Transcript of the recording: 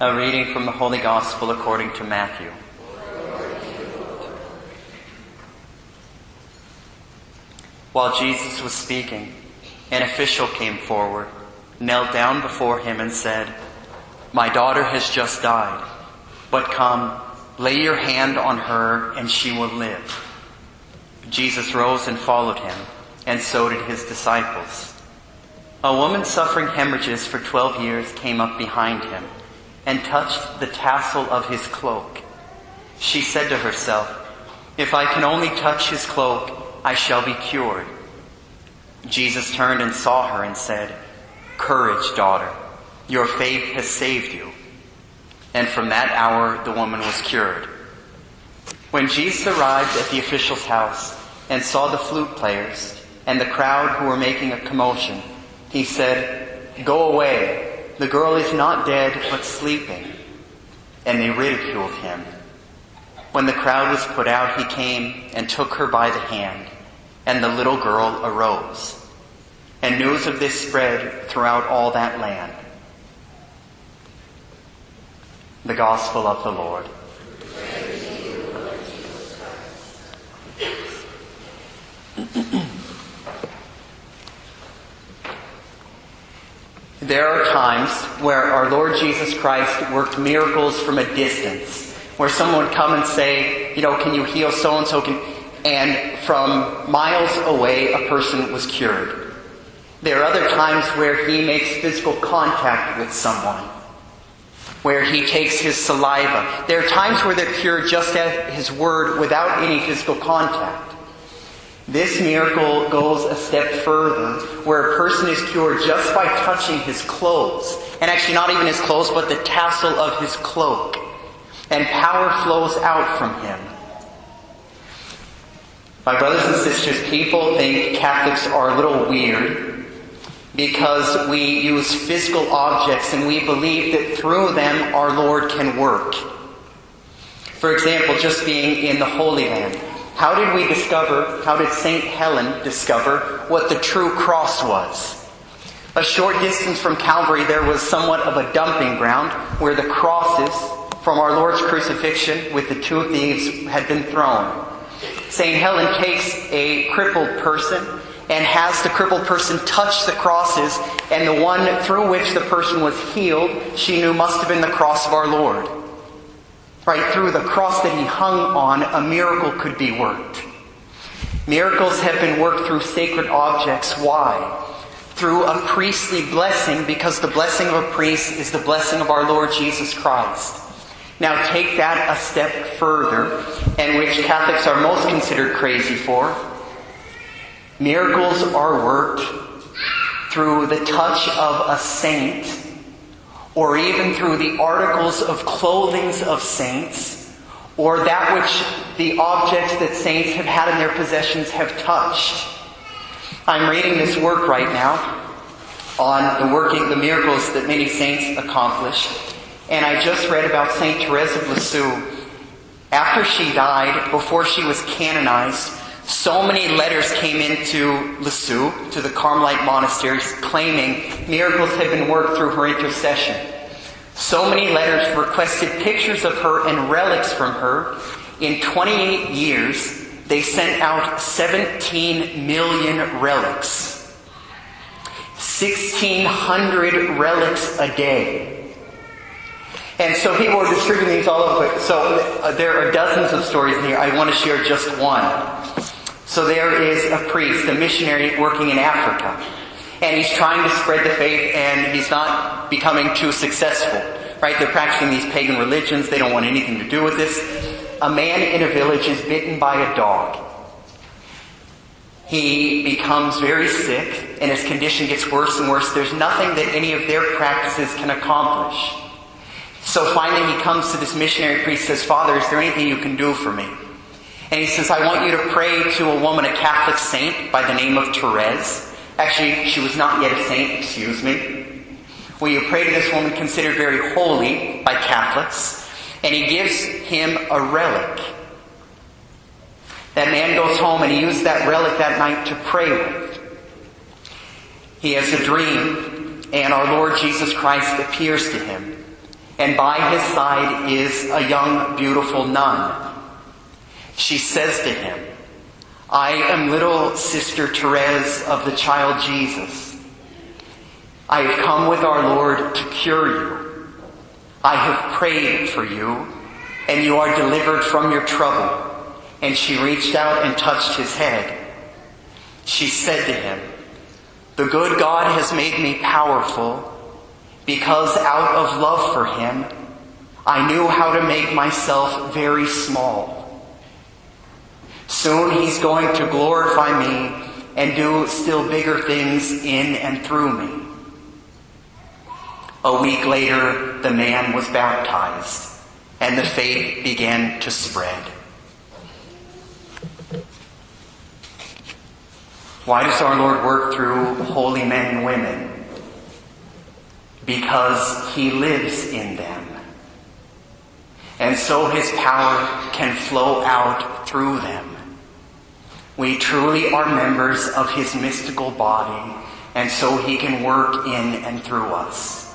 A reading from the Holy Gospel according to Matthew. While Jesus was speaking, an official came forward, knelt down before him and said, "My daughter has just died, but come, lay your hand on her and she will live." Jesus rose and followed him, and so did his disciples. A woman suffering hemorrhages for 12 years came up behind him and touched the tassel of his cloak. She said to herself, "If I can only touch his cloak, I shall be cured." Jesus turned and saw her and said, "Courage, daughter, your faith has saved you." And from that hour the woman was cured. When Jesus arrived at the official's house and saw the flute players and the crowd who were making a commotion, he said, "Go away. The girl is not dead, but sleeping." And they ridiculed him. When the crowd was put out, he came and took her by the hand, and the little girl arose. And news of this spread throughout all that land. The Gospel of the Lord. There are times where our Lord Jesus Christ worked miracles from a distance, where someone would come and say, "Can you heal so-and-so?" And from miles away, a person was cured. There are other times where he makes physical contact with someone, where he takes his saliva. There are times where they're cured just at his word without any physical contact. This miracle goes a step further, where a person is cured just by touching his clothes. And actually not even his clothes, but the tassel of his cloak. And power flows out from him. My brothers and sisters, people think Catholics are a little weird because we use physical objects and we believe that through them our Lord can work. For example, just being in the Holy Land. How did St. Helen discover what the true cross was? A short distance from Calvary, there was somewhat of a dumping ground where the crosses from our Lord's crucifixion with the two thieves had been thrown. St. Helen takes a crippled person and has the crippled person touch the crosses, and the one through which the person was healed, she knew must have been the cross of our Lord. Right through the cross that he hung on, a miracle could be worked. Miracles have been worked through sacred objects. Why? Through a priestly blessing, because the blessing of a priest is the blessing of our Lord Jesus Christ. Now take that a step further, and which Catholics are most considered crazy for. Miracles are worked through the touch of a saint, or even through the articles of clothing of saints, or that which the objects that saints have had in their possessions have touched. I'm reading this work right now on the miracles that many saints accomplish, and I just read about St. Therese of Lisieux. After she died, before she was canonized, so many letters came into Lisieux, to the Carmelite monasteries, claiming miracles had been worked through her intercession. So many letters requested pictures of her and relics from her. In 28 years, they sent out 17 million relics. 1,600 relics a day. And so people were distributing these all over. So there are dozens of stories in here. I want to share just one. So there is a priest, a missionary working in Africa. And he's trying to spread the faith, and he's not becoming too successful. Right? They're practicing these pagan religions. They don't want anything to do with this. A man in a village is bitten by a dog. He becomes very sick, and his condition gets worse and worse. There's nothing that any of their practices can accomplish. So finally he comes to this missionary priest and says, "Father, is there anything you can do for me?" And he says, "I want you to pray to a woman, a Catholic saint by the name of Therese." Actually, she was not yet a saint, excuse me. Will you pray to this woman considered very holy by Catholics? And he gives him a relic. That man goes home and he used that relic that night to pray with. He has a dream, and our Lord Jesus Christ appears to him. and by his side is a young, beautiful nun. She says to him, I am little Sister Therese of the child Jesus. I have come with our Lord to cure you. I have prayed for you, and you are delivered from your trouble. And she reached out and touched his head. She said to him, the good God has made me powerful, because out of love for him, I knew how to make myself very small. Soon he's going to glorify me and do still bigger things in and through me. A week later, the man was baptized, and the faith began to spread. Why does our Lord work through holy men and women? Because he lives in them. And so his power can flow out through them. We truly are members of his mystical body, and so he can work in and through us.